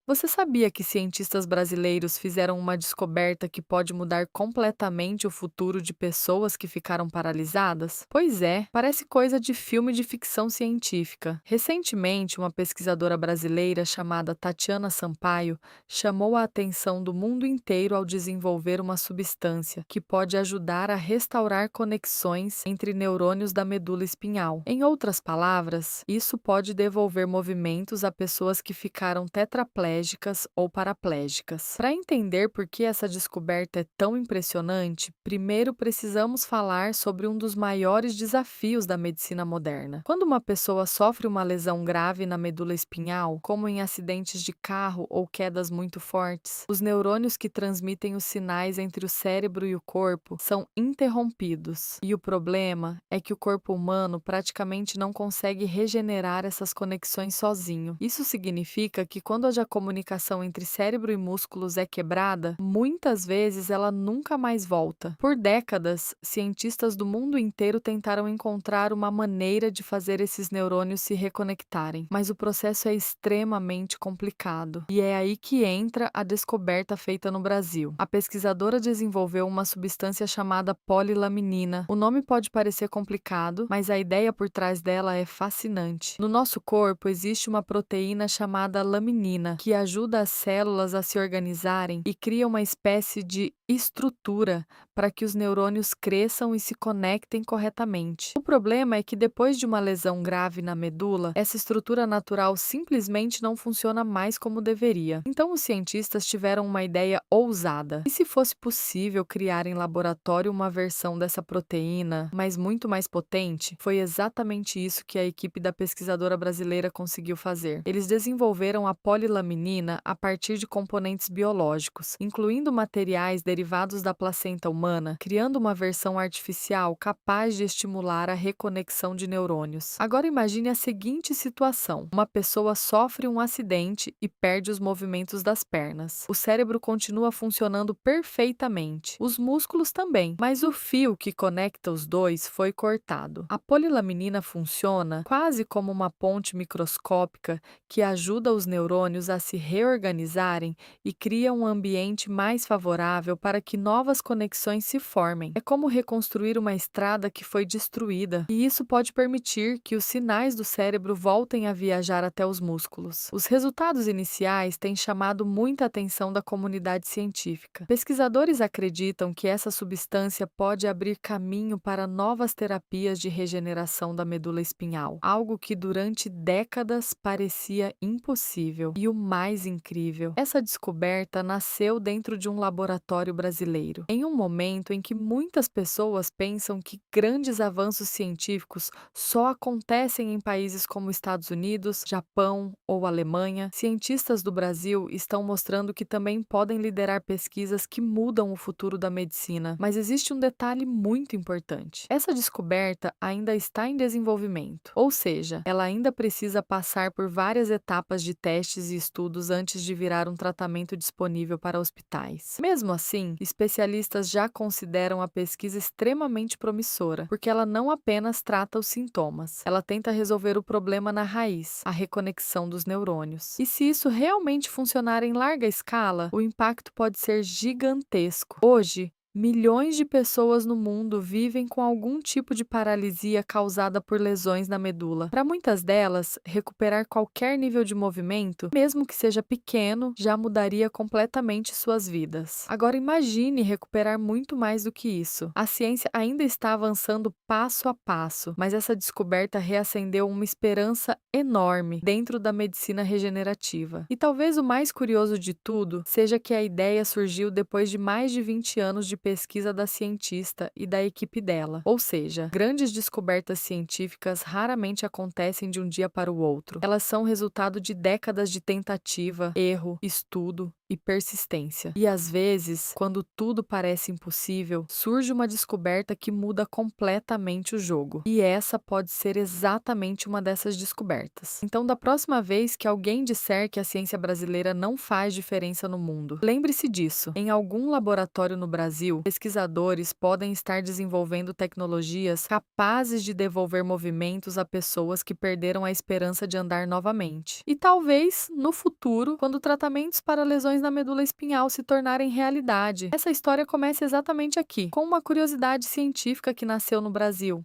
Você sabia que cientistas brasileiros fizeram uma descoberta que pode mudar completamente o futuro de pessoas que ficaram paralisadas? Pois é, parece coisa de filme de ficção científica. Recentemente, uma pesquisadora brasileira chamada Tatiana Sampaio chamou a atenção do mundo inteiro ao desenvolver uma substância que pode ajudar a restaurar conexões entre neurônios da medula espinhal. Em outras palavras, isso pode devolver movimentos a pessoas que ficaram tetraplégicas ou paraplégicas. Para entender por que essa descoberta é tão impressionante, primeiro precisamos falar sobre um dos maiores desafios da medicina moderna. Quando uma pessoa sofre uma lesão grave na medula espinhal, como em acidentes de carro ou quedas muito fortes, os neurônios que transmitem os sinais entre o cérebro e o corpo são interrompidos. E o problema é que o corpo humano praticamente não consegue regenerar essas conexões sozinho. Isso significa que quando a comunicação entre cérebro e músculos é quebrada, muitas vezes ela nunca mais volta. Por décadas, cientistas do mundo inteiro tentaram encontrar uma maneira de fazer esses neurônios se reconectarem, mas o processo é extremamente complicado. E é aí que entra a descoberta feita no Brasil. A pesquisadora desenvolveu uma substância chamada polilaminina. O nome pode parecer complicado, mas a ideia por trás dela é fascinante. No nosso corpo existe uma proteína chamada laminina, que ajuda as células a se organizarem e cria uma espécie de estrutura para que os neurônios cresçam e se conectem corretamente. O problema é que depois de uma lesão grave na medula, essa estrutura natural simplesmente não funciona mais como deveria. Então os cientistas tiveram uma ideia ousada. E se fosse possível criar em laboratório uma versão dessa proteína, mas muito mais potente? Foi exatamente isso que a equipe da pesquisadora brasileira conseguiu fazer. Eles desenvolveram a polilaminina a partir de componentes biológicos, incluindo materiais derivados da placenta humana, criando uma versão artificial capaz de estimular a reconexão de neurônios. Agora imagine a seguinte situação: uma pessoa sofre um acidente e perde os movimentos das pernas. O cérebro continua funcionando perfeitamente, os músculos também, mas o fio que conecta os dois foi cortado. A polilaminina funciona quase como uma ponte microscópica que ajuda os neurônios a se reorganizarem e cria um ambiente mais favorável para que novas conexões se formem. É como reconstruir uma estrada que foi destruída, e isso pode permitir que os sinais do cérebro voltem a viajar até os músculos. Os resultados iniciais têm chamado muita atenção da comunidade científica. Pesquisadores acreditam que essa substância pode abrir caminho para novas terapias de regeneração da medula espinhal, algo que durante décadas parecia impossível. E o mais incrível, essa descoberta nasceu dentro de um laboratório brasileiro, em um momento em que muitas pessoas pensam que grandes avanços científicos só acontecem em países como Estados Unidos, Japão ou Alemanha. Cientistas do Brasil estão mostrando que também podem liderar pesquisas que mudam o futuro da medicina. Mas existe um detalhe muito importante. Essa descoberta ainda está em desenvolvimento, ou seja, ela ainda precisa passar por várias etapas de testes e estudos antes de virar um tratamento disponível para hospitais. Mesmo assim, especialistas já consideram a pesquisa extremamente promissora, porque ela não apenas trata os sintomas, ela tenta resolver o problema na raiz, a reconexão dos neurônios. E se isso realmente funcionar em larga escala, o impacto pode ser gigantesco. Hoje, milhões de pessoas no mundo vivem com algum tipo de paralisia causada por lesões na medula. Para muitas delas, recuperar qualquer nível de movimento, mesmo que seja pequeno, já mudaria completamente suas vidas. Agora imagine recuperar muito mais do que isso. A ciência ainda está avançando passo a passo, mas essa descoberta reacendeu uma esperança enorme dentro da medicina regenerativa. E talvez o mais curioso de tudo seja que a ideia surgiu depois de mais de 20 anos de pesquisa da cientista e da equipe dela. Ou seja, grandes descobertas científicas raramente acontecem de um dia para o outro. Elas são resultado de décadas de tentativa, erro, estudo e persistência. E às vezes, quando tudo parece impossível, surge uma descoberta que muda completamente o jogo. E essa pode ser exatamente uma dessas descobertas. Então, da próxima vez que alguém disser que a ciência brasileira não faz diferença no mundo, lembre-se disso. Em algum laboratório no Brasil, pesquisadores podem estar desenvolvendo tecnologias capazes de devolver movimentos a pessoas que perderam a esperança de andar novamente. E talvez, no futuro, quando tratamentos para lesões na medula espinhal se tornarem realidade. Essa história começa exatamente aqui, com uma curiosidade científica que nasceu no Brasil.